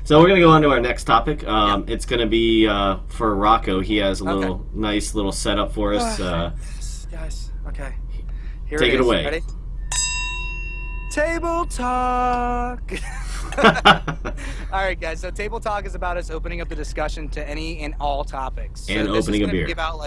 So we're going to go on to our next topic. It's going to be for Rocco. He has a nice little setup for us. Yes, guys. Okay. Here Take it away. Ready? Table talk. All right, guys. So table talk is about us opening up the discussion to any and all topics. And so opening a beer. About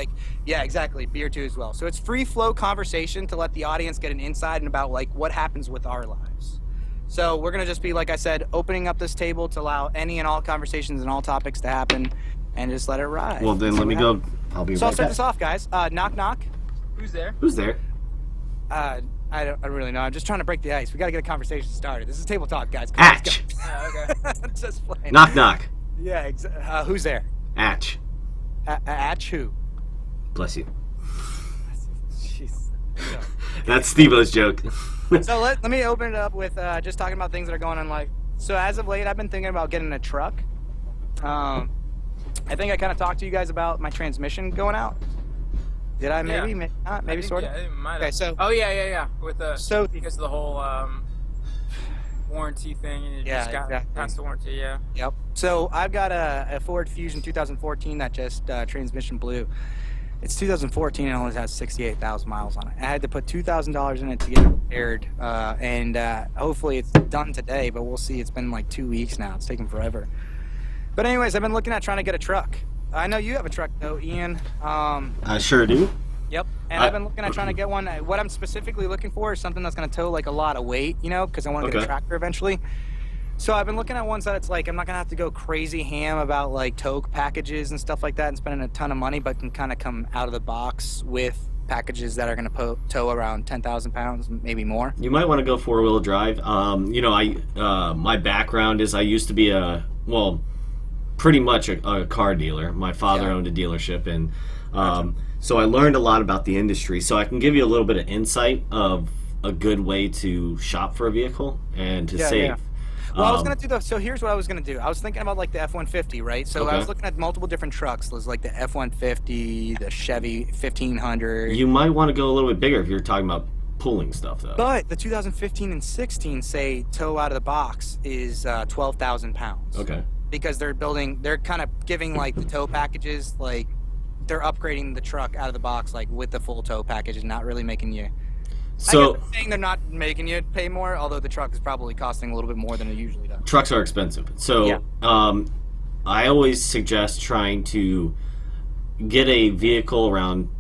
exactly, beer too as well. So it's free flow conversation to let the audience get an insight and about what happens with our lives. So we're gonna just be, like I said, opening up this table to allow any and all conversations and all topics to happen, and just let it ride. Well, then let me go. I'll be right back. So I'll start this off, guys. Knock, knock. Who's there? Who's there? I don't really know. I'm just trying to break the ice. We got to get a conversation started. This is table talk, guys. Come Atch. On, let's go. Just playing. Knock, knock. Yeah. Who's there? Atch. Atch who? Bless you. Jeez. No. That's Steve-O's joke. So let me open it up with just talking about things that are going on in life. So as of late, I've been thinking about getting a truck. I think I kind of talked to you guys about my transmission going out. Did I? Maybe, maybe not. Maybe sort of. Yeah, it might have. Okay, so. Oh yeah. With because of the whole warranty thing, and you just got past the warranty. Yeah. Yep. So I've got a Ford Fusion 2014 that just transmission blew. It's 2014 and only has 68,000 miles on it. I had to put $2,000 in it to get it repaired, and hopefully it's done today. But we'll see. It's been like 2 weeks now. It's taken forever. But anyways, I've been looking at trying to get a truck. I know you have a truck though, Ian. I sure do. Yep. And I've been looking at trying to get one. What I'm specifically looking for is something that's going to tow a lot of weight, because I want to get a tractor eventually. So I've been looking at ones that it's I'm not going to have to go crazy ham about tow packages and stuff like that and spending a ton of money, but can kind of come out of the box with packages that are going to tow around 10,000 pounds, maybe more. You might want to go four-wheel drive. My background is I used to be pretty much a car dealer. My father owned a dealership, and so I learned a lot about the industry. So I can give you a little bit of insight of a good way to shop for a vehicle and to save. Yeah. Well, I was going to do so here's what I was going to do. I was thinking about the F-150, right? So I was looking at multiple different trucks. There's the F-150, the Chevy 1500. You might want to go a little bit bigger if you're talking about pulling stuff, though. But the 2015 and 16 say tow out of the box is 12,000 pounds. Okay. Because they're kind of giving the tow packages, they're upgrading the truck out of the box with the full tow package and not really making you. So I'm saying they're not making you pay more, although the truck is probably costing a little bit more than it usually does. Trucks are expensive. So I always suggest trying to get a vehicle around,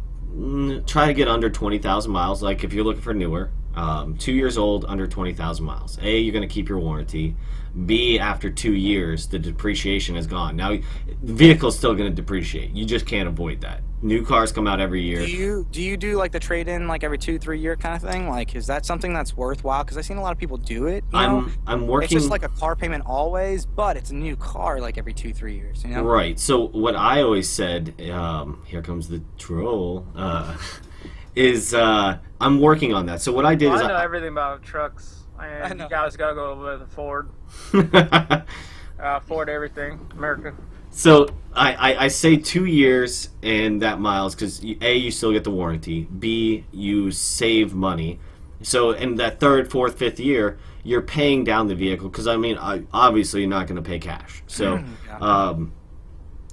try to get under 20,000 miles. Like if you're looking for newer, 2 years old, under 20,000 miles. A, you're going to keep your warranty. B, after 2 years, the depreciation is gone. Now, the vehicle's still going to depreciate. You just can't avoid that. New cars come out every year. Do you do the trade-in every 2-3 year kind of thing? Is that something that's worthwhile? Because I've seen a lot of people do it. I'm working. It's just a car payment always, but it's a new car every 2-3 years. Right. So what I always said, here comes the troll, is I'm working on that. So what I did is I know everything about trucks. I know. You guys gotta go with the Ford. Ford everything, America. So I say 2 years and that miles because A, you still get the warranty. B, you save money. So in that third, fourth, fifth year, you're paying down the vehicle because obviously you're not going to pay cash. So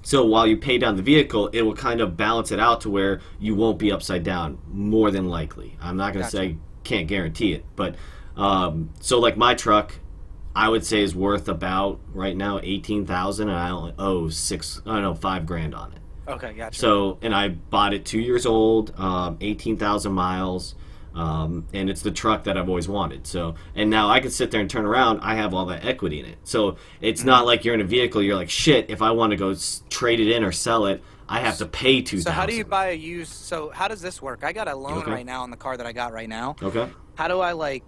so while you pay down the vehicle, it will kind of balance it out to where you won't be upside down more than likely. I'm not going to say can't guarantee it, but so my truck, I would say is worth about right now 18,000, and I only owe $5,000 on it. Okay, gotcha. So, and I bought it 2 years old, 18,000 miles, and it's the truck that I've always wanted. So, and now I can sit there and turn around. I have all that equity in it. So it's not like you're in a vehicle. You're like, shit. If I want to go trade it in or sell it, I have to pay $2,000. So how do you buy a used? So how does this work? I got a loan right now on the car that I got right now. Okay. How do I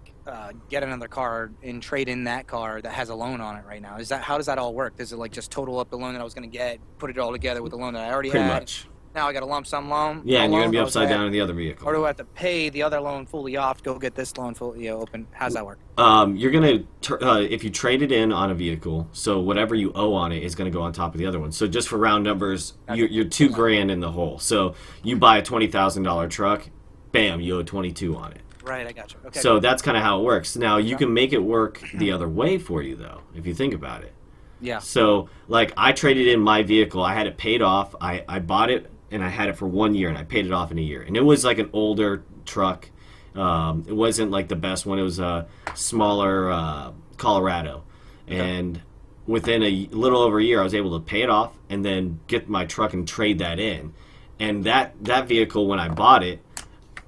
get another car and trade in that car that has a loan on it right now? How does that all work? Does it just total up the loan that I was going to get, put it all together with the loan that I already had? Pretty much. Now I got a lump sum loan. Yeah, and you're going to be upside down in the other vehicle. Or do I have to pay the other loan fully off to go get this loan fully open? How's that work? You're going to, if you trade it in on a vehicle, so whatever you owe on it is going to go on top of the other one. So just for round numbers, you're $2,000 in the hole. So you buy a $20,000 truck, bam, you owe 22 on it. Right, I got you. Okay. So that's kind of how it works. Now, you can make it work the other way for you, though, if you think about it. Yeah. So, like, I traded in my vehicle. I had it paid off. I bought it, and I had it for 1 year, and I paid it off in a year. And it was like an older truck. It wasn't like the best one. It was a smaller Colorado. And within a little over a year, I was able to pay it off and then get my truck and trade that in. And that vehicle, when I bought it,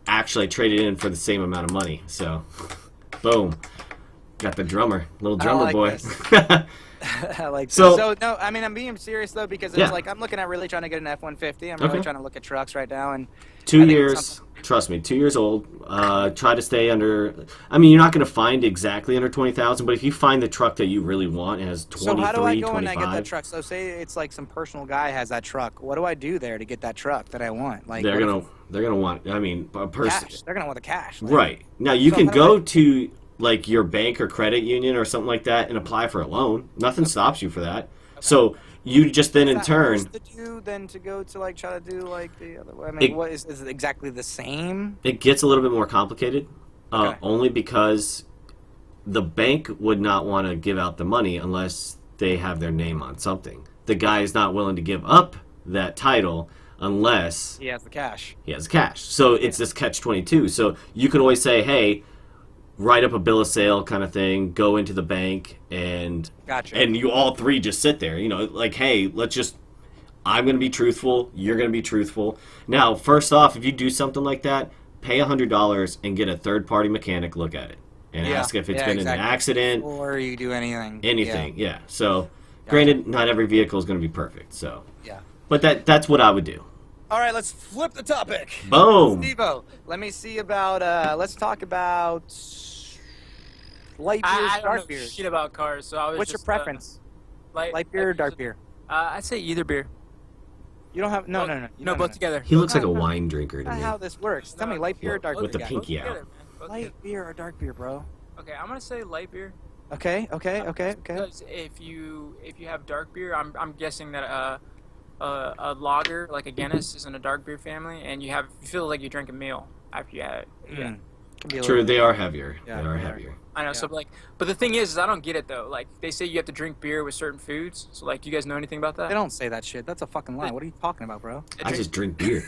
actually I traded in for the same amount of money. So, boom. Got the little drummer boy. I like so, so no, I mean I'm being serious though because it's like I'm looking at really trying to get an F-150. I'm really trying to look at trucks right now and 2 years. Trust me, 2 years old. Try to stay under. I mean, you're not going to find exactly under 20,000, but if you find the truck that you really want, it has 23, So how do I go 25. and I get that truck? So say it's like some personal guy has that truck. What do I do there to get that truck that I want? Like they're gonna want. I mean, a person. cash. They're gonna want the cash. Like, Right now, you can go to like your bank or credit union or something like that and apply for a loan. Nothing stops you for that. Okay. So you just then in turn to do than to go to like try to do like the other way. I mean, what is it exactly the same? It gets a little bit more complicated, only because the bank would not want to give out the money unless they have their name on something. The guy is not willing to give up that title unless he has the cash. He has cash. So it's this catch-22. So you can always say, hey, write up a bill of sale kind of thing, go into the bank, and you all three just sit there. You know, like, hey, I'm going to be truthful, you're going to be truthful. Now, first off, if you do something like that, pay $100 and get a third-party mechanic look at it and ask if it's been in an accident. Or you do anything. Anything, yeah. So, granted, not every vehicle is going to be perfect, so. Yeah. But that's what I would do. All right, let's flip the topic. Boom. Steve-O, let me see about, let's talk about light beers, dark beers. I don't know shit about cars, so I was What's your preference? Light beer or dark beer? I'd say either beer. You don't have, no. No, both together. He looks like a wine drinker to me. That's how this works. Tell me, light beer or dark beer? With the pinky out. Light beer or dark beer, bro? Okay, I'm gonna say light beer. Okay. Because if you have dark beer, I'm guessing that a lager like a Guinness is in a dark beer family, and you feel like you drink a meal after you have it. Yeah. True, they are heavier. Yeah, they are heavier. I know. Yeah. So but the thing is I don't get it though. Like they say you have to drink beer with certain foods. So like, do you guys know anything about that? They don't say that shit. That's a fucking lie. What are you talking about, bro? I just drink beer.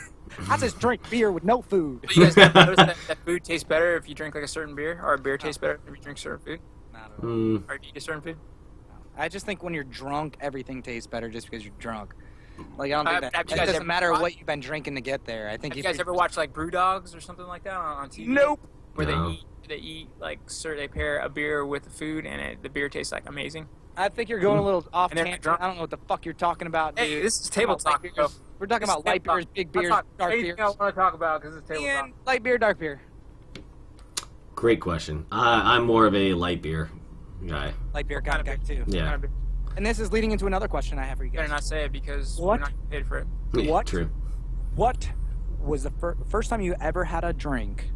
I just drink beer with no food. But you guys never noticed that food tastes better if you drink like a certain beer, or a beer tastes better if you drink certain food? Not at all. Or do you eat a certain food? I just think when you're drunk, everything tastes better just because you're drunk. Like I don't think that. It doesn't matter what you've been drinking to get there. I think. Have you guys ever watched like Brew Dogs or something like that on TV? Nope. Where they eat like they pair a beer with the food and the beer tastes like amazing. I think you're going a little off tangent. I don't know what the fuck you're talking about, dude. Hey, this is table talk. We're talking about light beers, big beers, dark beers. I want to talk about because it's table talk. Light beer, dark beer. Great question. I'm more of a light beer guy. Light beer kind of guy too. Yeah. And this is leading into another question I have for you guys. Better not say it because we're not paid for it. Yeah, what? True. What was the first time you ever had a drink?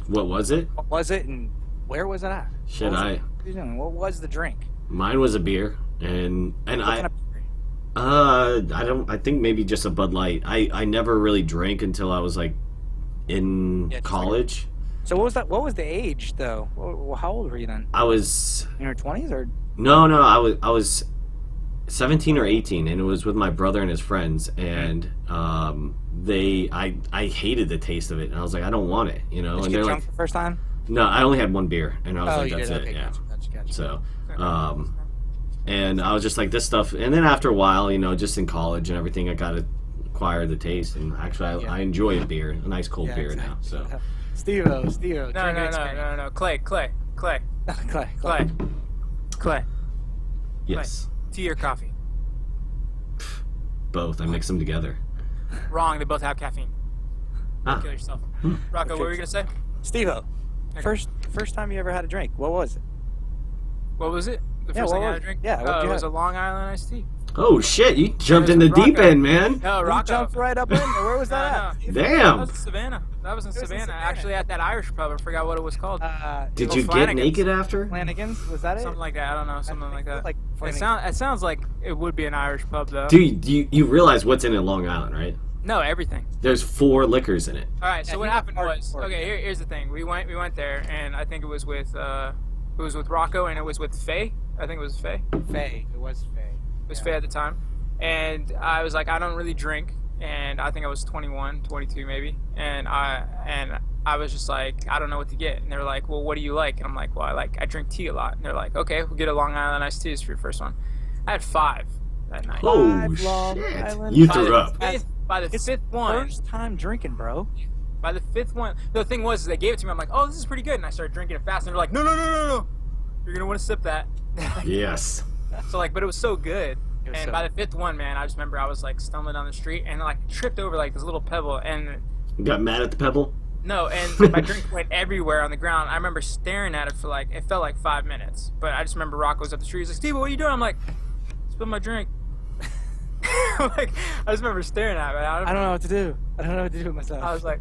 What was it? What was it, and where was it at? What was the drink? Mine was a beer, and I think maybe just a Bud Light. I never really drank until I was like in college. So what was that? What was the age though? How old were you then? I was in your 20s or? No, I was 17 or 18, and it was with my brother and his friends, and I hated the taste of it, and I was like, I don't want it, you know. Did you get drunk the first time? No, I only had one beer, and I was like, that's it, okay, yeah. Gotcha. So, and I was just like, this stuff, and then after a while, you know, just in college and everything, I got to acquire the taste, and actually, I enjoy a beer, a nice cold beer now. So, Steve-O. No. Clay. Yes. Tea or coffee? Both. I mix them together. Wrong. They both have caffeine. Don't kill yourself. Rocco, what were you gonna say? Steve-O. Okay. First time you ever had a drink. What was it? What was it? The first time I had a drink? Yeah. It was a Long Island iced tea. Oh shit! You jumped in the deep end, man. No, Rocco jumped right up in there. Where was that at? Damn. That was in Savannah. Actually, at that Irish pub. I forgot what it was called. Did you get naked after? Flanagan's? Was that it? Something like that. I don't know. Something like that. It sounds like it would be an Irish pub though. Dude, you realize what's in Long Island, right? No, everything. There's 4 liquors in it. All right. So what happened was, here's the thing. We went there, and I think it was with Rocco, and it was with Faye. I think it was Faye. Faye. It was Faye. It was Faye at the time. And I was like, I don't really drink. And I think I was 21, 22 maybe. And I was just like, I don't know what to get. And they were like, well, what do you like? And I'm like, well, I drink tea a lot. And they're like, okay, we'll get a Long Island iced tea for your first one. I had 5 that night. Oh, Long shit. Island You By threw the up. By the fifth one. First time drinking, bro. By the 5th one. The thing was, they gave it to me. I'm like, oh, this is pretty good. And I started drinking it fast. And they're like, no. You're going to want to sip that. Yes. So, like, but it was so good. It was And so by the 5th one, man, I just remember I was, like, stumbling down the street and, like, tripped over, like, this little pebble. And You got mad at the pebble? no, and my drink went everywhere on the ground. I remember staring at it for, like, it felt like 5 minutes. But I just remember Rocco was up the street. He's like, Steve, what are you doing? I'm like, spilled my drink. Like, I just remember staring at it. I don't know what to do. I don't know what to do with myself. I was like,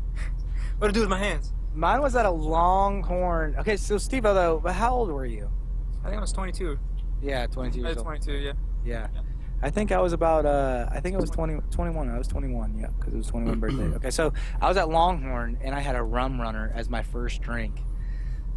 what to do with my hands? Mine was at a Longhorn. Okay, so Steve-O, though, but how old were you? I think I was 22. Yeah, 22 I years was old. 22, yeah. Yeah. I think I was about, I think it was 21. I was 21, yeah, because it was 21 birthday. Okay, so I was at Longhorn, and I had a rum runner as my first drink.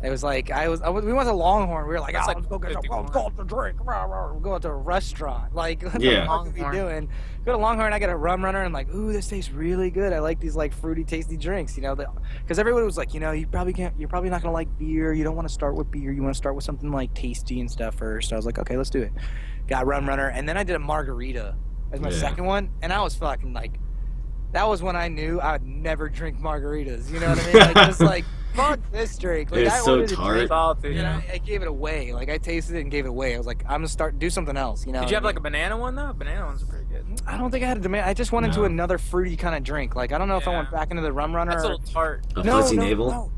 It was like, we went to Longhorn. We were like, That's like let's go get 51. let's go out to drink. We'll go out to a restaurant. Like, what Yeah. the fuck are we Longhorn. doing? Go to Longhorn, I get a rum runner, and like, ooh, this tastes really good. I like these, like, fruity, tasty drinks, you know? Because everybody was like, you know, you're probably not going to like beer. You don't want to start with beer. You want to start with something, like, tasty and stuff first. I was like, okay, let's do it. Got rum runner, and then I did a margarita as my Yeah. second one, and I was fucking, like, that was when I knew I would never drink margaritas. You know what I mean? Like, just like, fuck this drink. Like, It's I so ordered a tart. drink, Salty. and I gave it away. Like, I tasted it and gave it away. I was like, I'm gonna do something else. You know? Did you have what like a banana one though? Banana ones are pretty good. I mean? I don't think I had a demand. I just went into No. another fruity kind of drink. Like, I don't know if I Yeah. went back into the rum runner. That's a or- little tart. A no, fuzzy no, navel? no.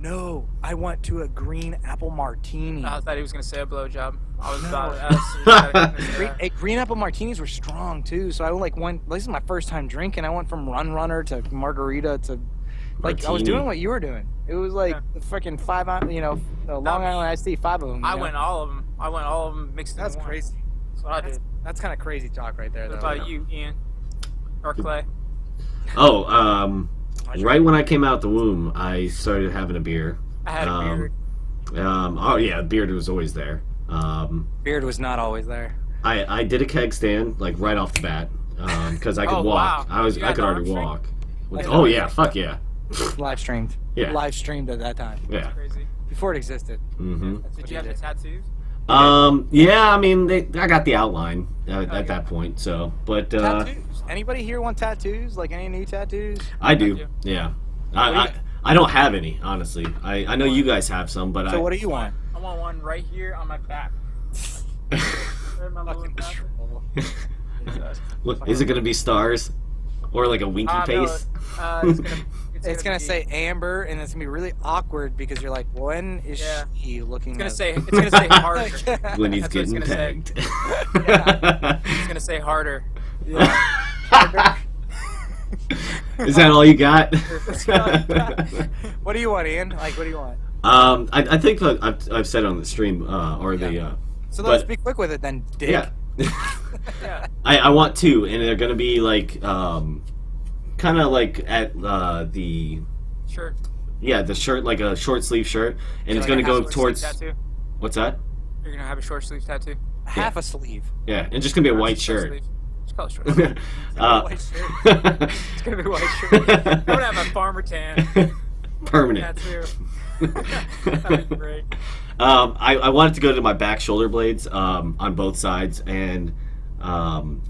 No, I went to a green apple martini. I thought he was gonna say a blowjob. I was No. about to. Green apple martinis were strong too, so I went. This is my first time drinking. I went from rum runner to margarita to, like, I was Martini. doing what you were doing. It was like Yeah. the freaking Long Island iced tea, 5 of them. I went all of them. I went all of them mixed That's in one. crazy. That's what I did. That's kind of crazy talk right there, What though. about you, Ian? Or Clay? Oh, right when I came out the womb, I started having a beer. I had a beard. Oh yeah, beard was always there. Beard was not always there. I did a keg stand like right off the bat because I could Oh, walk. wow. You I had could the already arm walk. Like, Oh yeah, fuck yeah, Live streamed. Yeah. Live streamed at that time. yeah. Crazy. Before it existed. Mm-hmm. Did you have the tattoos? Yeah, I mean, I got the outline at that point. So, but Tattoos. Anybody here want tattoos? Like any new tattoos? I do. I do. Yeah, What do you- I don't have any, honestly. I know you guys have some, but So what do you want? I want one right here on my back. Right in my lower Fucking back. troll. Look, is it gonna be stars or like a winky No, face? it's It's gonna be- say Amber, and it's gonna be really awkward because you're like, when is Yeah. she looking? It's gonna say harder. When he's That's what it's getting gonna say. pegged. It's gonna say harder. Is that all you got? What do you want, Ian? Like, what do you want? I think that I've said on the stream or the So But- let's be quick with it then, Dick. yeah. Yeah. I want two, and they're gonna be like kind of like at the Sure. the shirt, like a short sleeve shirt, and it's You're gonna have go a short towards sleeve tattoo? what's that? You're gonna have a short sleeve tattoo. Half a sleeve. Yeah, it's just gonna be a Or white just short shirt. sleeve? Just call it short sleeve. White shirt. It's gonna be a white shirt. I'm gonna have a farmer tan Permanent. tattoo. That'd be great. I wanted to go to my back shoulder blades on both sides, and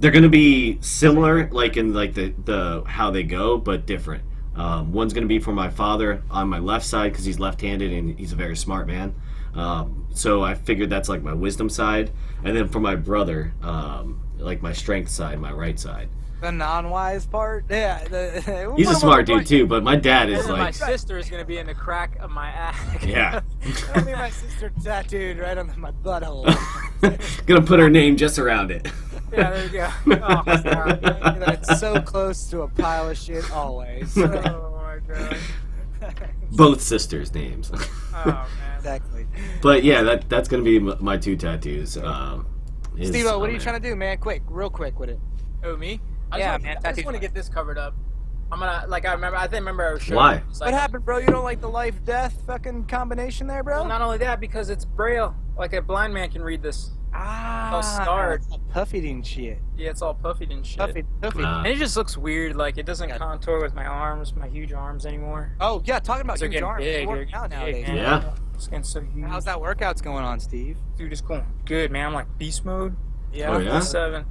they're gonna be similar, like in like the how they go, but different. One's gonna be for my father on my left side because he's left-handed and he's a very smart man. So I figured that's like my wisdom side, and then for my brother, like my strength side, my right side. The non-wise part. Yeah. He's a smart dude too, but my dad And is then my like, sister is gonna be in the crack of my ass. yeah, I mean, my sister tattooed right on my butthole. gonna put her name just around it. Yeah, there you go. Oh, sorry. That it's so close to a pile of shit always. Oh my god. Both sisters' names. Oh man. Exactly. But yeah, that's gonna be my two tattoos. Steve-O, what are you trying to do, man? Quick, real quick with it. Oh me? Yeah, I man, just tattoo want to time. get this covered up. I'm gonna like I remember I was showing Why? you, it's What like, happened, bro? You don't like the life-death fucking combination there, bro? Well, not only that, because it's braille. Like a blind man can read this. Ah, all scarred. it's all puffied and shit. Yeah, it's all puffied and shit. Puffy. And it just looks weird. Like it doesn't Yeah. contour with my arms, my huge arms anymore. Oh yeah, talking about They're huge getting arms. big. You're They're working out getting big, nowadays. man. Yeah. It's getting so huge. How's that workouts going on, Steve? Dude, it's going good, man. I'm like beast mode. Oh, yeah? 7.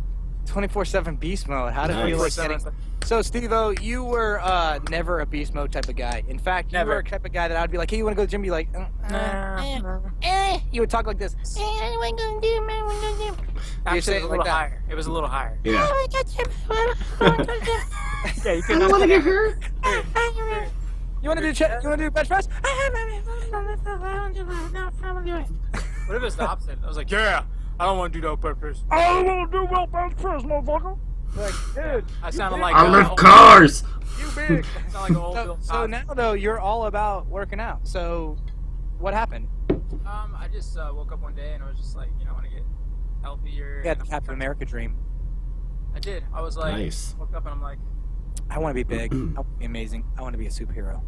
24/7 beast mode. How did it feel like Nice. getting? So, Steve-O, you were never a beast mode type of guy. In fact, you Never. were a type of guy that I'd be like, hey, you want to go to the gym? Be like, You would talk like this. Actually, say it it was a like little that. higher. It was a little higher. Yeah. Yeah, you I could don't want to get hurt. You want to do you want to do bench press? What if it's the opposite? I was like, yeah, I don't want to do no purpose. I don't want to do well bench press, motherfucker. Like, dude, I sounded like I an lift old- cars. you big. I sound like an old So, Bill so Cosby. now though, you're all about working out. So, what happened? I just woke up one day and I was just like, I want to get healthier. You had the Captain America dream. I did. I was like, Nice. woke up and I'm like, I want to be big. I want to be amazing. I want to be a superhero.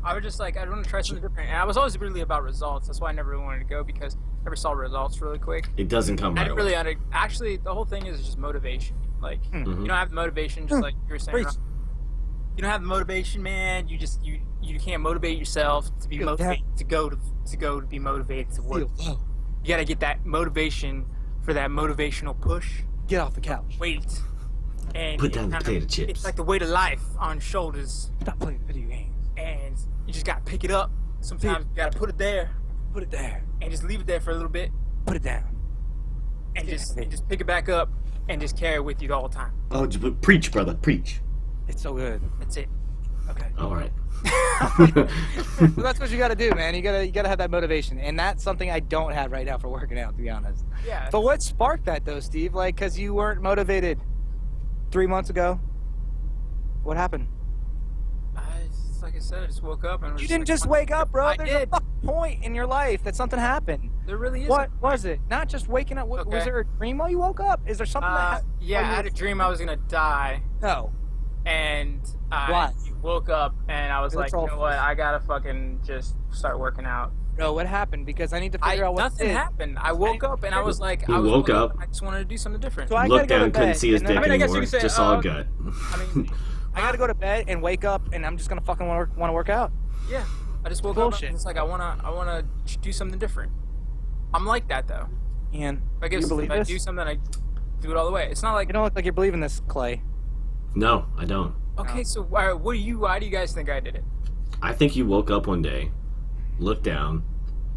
I was just like, I want to try something different. And I was always really about results. That's why I never really wanted to go because I never saw results really quick. It doesn't come I right didn't away. really actually, the whole thing is just motivation. Like, you don't have the motivation, just like you were saying. Preach. Rob. You don't have the motivation, man. You just you can't motivate yourself to be motivated to go to be motivated to work. You gotta get that motivation for that motivational push. Get off the couch. Weight. And Put it down the kinda- potato chips. It's like the weight of life on shoulders, Stop playing video games. and you just gotta pick it up. Sometimes you gotta put it there Put it there. and just leave it there for a little bit, Put it down. and just pick it back up and just carry it with you the whole time. Oh, preach, brother, preach. It's so good. That's it. Okay. All right. Well, that's what you got to do, man. You gotta have that motivation, and that's something I don't have right now for working out, to be honest. Yeah. But what sparked that though, Steve? Like, cause you weren't motivated 3 months ago. What happened? Like I said, I just woke up and was You didn't like, just wake up, bro. I There's did. a fucking point in your life that something happened. There really is. What was it? Not just waking up. Was Okay. there a dream while you woke up? Is there something that happened? Yeah, I had a dream I was gonna die, No. and I Why? woke up and I was Let's like, all you know what? I gotta fucking just start working out. No, what happened? Because I need to figure out what Nothing it is. happened. I woke up and I was like, He I was woke woke up. I just wanted to do something different. So I Looked gotta go down, to couldn't bed, see his and then- dick I mean, I guess you anymore. could say, Just all gut. I mean, I gotta go to bed and wake up, and I'm just gonna fucking want to work out. yeah. I just woke Bullshit. up and it's like I wanna do something different. I'm like that though. Ian, I guess you believe if I this? do something, I do it all the way. It's not like You don't look like you're believing this, Clay. No, I don't. okay, so why do you guys think I did it? I think you woke up one day, looked down,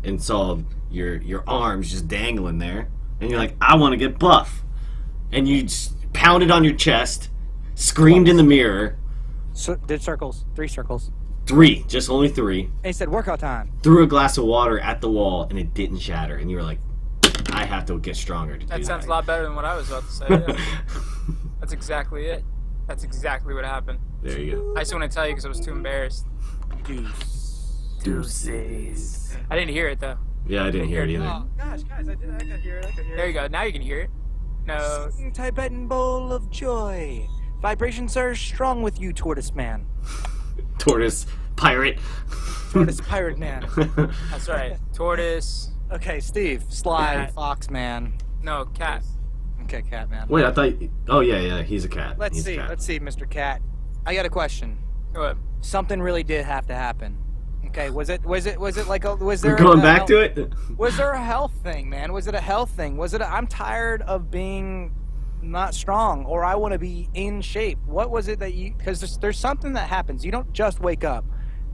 and saw your arms just dangling there, and you're like, I want to get buff, and you just pounded on your chest, screamed in the mirror, So, did circles, 3 circles. 3, just only 3, And he said, workout time. threw a glass of water at the wall, and it didn't shatter, and you were like, I have to get stronger to do That sounds that. a lot better than what I was about to say. Yeah. That's exactly it. That's exactly what happened. There you go. I just want to tell you because I was too embarrassed. Deuces. I didn't hear it though. Yeah, I didn't hear it either. Oh, gosh, guys, I could hear it. There you go. Now you can hear it. No. Sing Tibetan bowl of joy. Vibrations are strong with you, tortoise man. Tortoise, pirate. Tortoise pirate man. That's right. Tortoise. Okay, Steve. Sly, Cat. fox man. No, cat. Okay, cat man. Wait, I thought. Oh yeah, he's a cat. Let's He's a see, cat. Mr. Cat. I got a question. What? Something really did have to happen. Okay, was it like a, was there We're going a back health- to it. Was there a health thing, man? Was it a health thing? Was it I'm tired of being not strong, or I want to be in shape? What was it that you, because there's something that happens. You don't just wake up.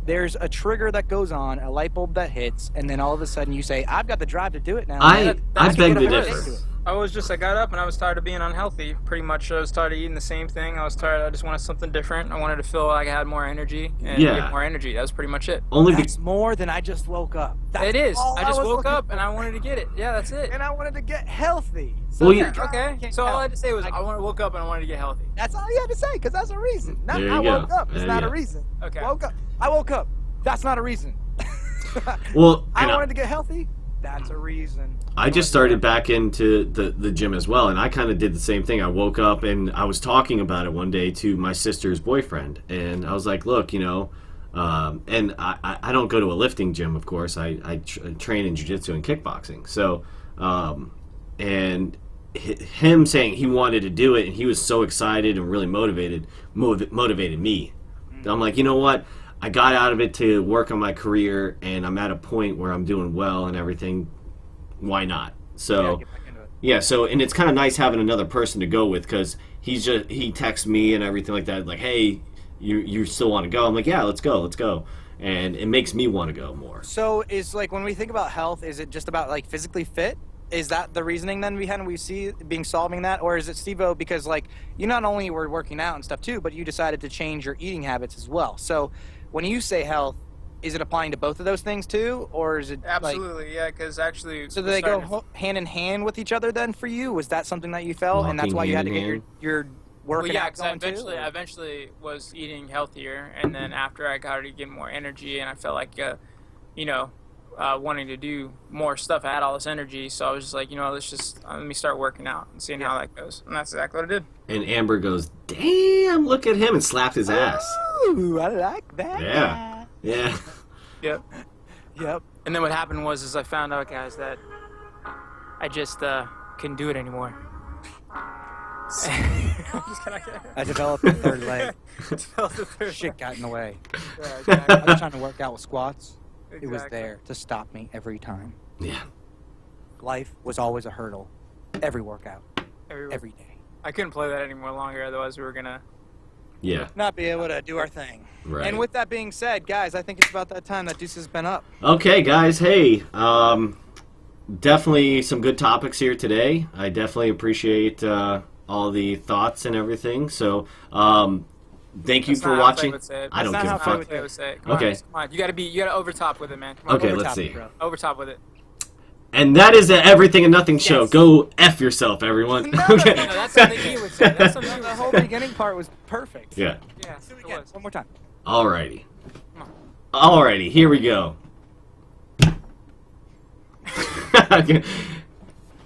There's a trigger that goes on, a light bulb that hits, and then all of a sudden you say, I've got the drive to do it now. I That's beg what to it was. differ. I got up and I was tired of being unhealthy. Pretty much, I was tired of eating the same thing. I was tired. I just wanted something different. I wanted to feel like I had more energy and Yeah. get more energy. That was pretty much it. Only That's more than I just woke up. That's It is. all I just was woke looking up and for. I wanted to get it. Yeah, that's it. And I wanted to get healthy. So Well, yeah, you- Okay. So all I had to say was I woke up and I wanted to get healthy. that's all you had to say, because that's a reason. Not There I you go. woke up. It's There not you a go. reason. Okay. I woke up. That's not a reason. Well, I and wanted to get healthy. That's a reason. I just started back into the gym as well, and I kind of did the same thing. I woke up and I was talking about it one day to my sister's boyfriend, and I was like, look, you know, and I don't go to a lifting gym, of course. I train in jiu-jitsu and kickboxing. So, and him saying he wanted to do it and he was so excited and really motivated me. I'm like, you know what? I got out of it to work on my career, and I'm at a point where I'm doing well and everything. Why not? So, Get back into it. yeah. So, and it's kind of nice having another person to go with, because he texts me and everything like that, like, hey, you still want to go? I'm like, yeah, let's go, and it makes me want to go more. So is like when we think about health, is it just about like physically fit? Is that the reasoning then behind we see being solving that, or is it, Steve-O, because like you not only were working out and stuff too, but you decided to change your eating habits as well? So when you say health, is it applying to both of those things too, or is it Absolutely, yeah, because actually... So do they go hand in hand with each other then for you? Was that something that you felt, and that's why you had to get your working Well, yeah, out because going too? I eventually was eating healthier, and then after I got to get more energy, and I felt like, wanting to do more stuff, I had all this energy, so I was just like, let me start working out and seeing how that goes, and that's exactly what I did. And Amber goes, damn, look at him, and slapped his ass. Ooh, I like that. Yeah. Yep. Yep. And then what happened was I found out, guys, that I just couldn't do it anymore. I developed a third leg. Shit got in the way. Yeah, exactly. I was trying to work out with squats. It was Exactly. there to stop me every time. Yeah. Life was always a hurdle. Every workout. Every day. I couldn't play that anymore longer, otherwise we were gonna... Yeah. Not be able to do our thing. Right. And with that being said, guys, I think it's about that time that Deuce has been up. Okay, guys. Hey, definitely some good topics here today. I definitely appreciate all the thoughts and everything. So, thank you That's for not how watching. Clay would say it. I don't That's give not a how fuck. Clay would say it. Okay. Come on. You gotta overtop with it, man. Come on, Okay, Over let's top, see. bro. Overtop with it. And that is the Everything and Nothing show. Yes. Go F yourself, everyone. Okay. No, that's something he would say. That's something he The would whole say. beginning part was perfect. Yeah. Yeah, Do it it again. was. One more time. Alrighty. Come on. Alrighty, here we go.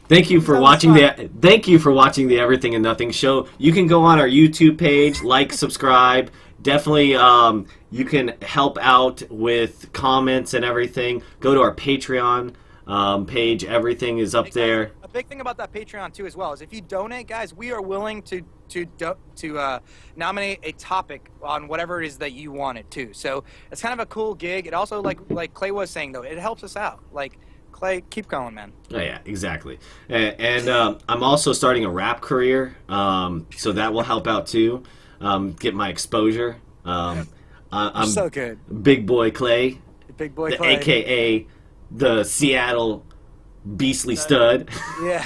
Thank you for watching the Everything and Nothing show. You can go on our YouTube page, like, subscribe. Definitely, you can help out with comments and everything. Go to our Patreon page. Everything is up there. A big thing about that Patreon too, as well, is if you donate, guys, we are willing to nominate a topic on whatever it is that you wanted too. So it's kind of a cool gig. It also, like Clay was saying though, it helps us out. Like Clay, keep going, man. Oh, yeah, exactly. And I'm also starting a rap career, so that will help out too. Get my exposure. I'm So good, Big Boy Clay, big boy the Clay. AKA the Seattle Beastly Stud. Yeah.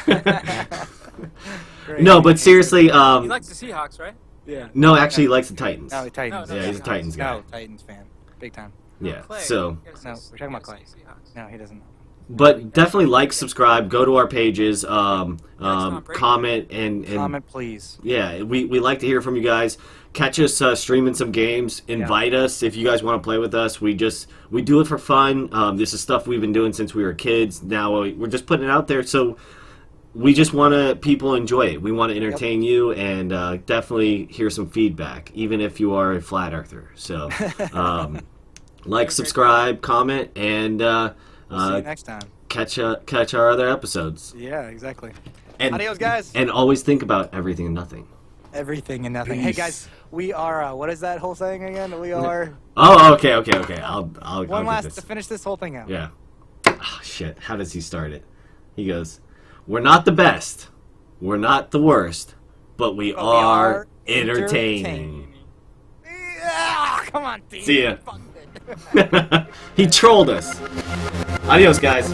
Great. No, but seriously, He likes the Seahawks, right? Yeah. no, actually, he likes the Titans. No, Titans. No, Yeah, he's a Titans guy. No, Titans fan, big time. Yeah, Clay. so, You gotta say- No, we're talking about you gotta say Seahawks. No, he doesn't. but definitely like, subscribe, go to our pages, Tom Brady. comment, and Comment, please. yeah, we like to hear from you guys. Catch us streaming some games. Invite us if you guys want to play with us. We do it for fun. This is stuff we've been doing since we were kids. Now we're just putting it out there, so we just want to people enjoy it. We want to entertain you and definitely hear some feedback, even if you are a flat earther. So like, subscribe, comment, and We'll see you next time. catch our other episodes. Yeah, exactly. And, Adios, guys. And always think about everything and nothing. Everything and nothing. Hey, Peace. guys, we are. What is that whole saying again? We are. Oh, okay. I'll One get last this. to finish this whole thing out. Yeah. Oh, shit. How does he start it? He goes, "We're not the best. We're not the worst. But we are entertaining." Yeah, come on, Dean. See ya. You fucked it. He trolled us. Adios, guys.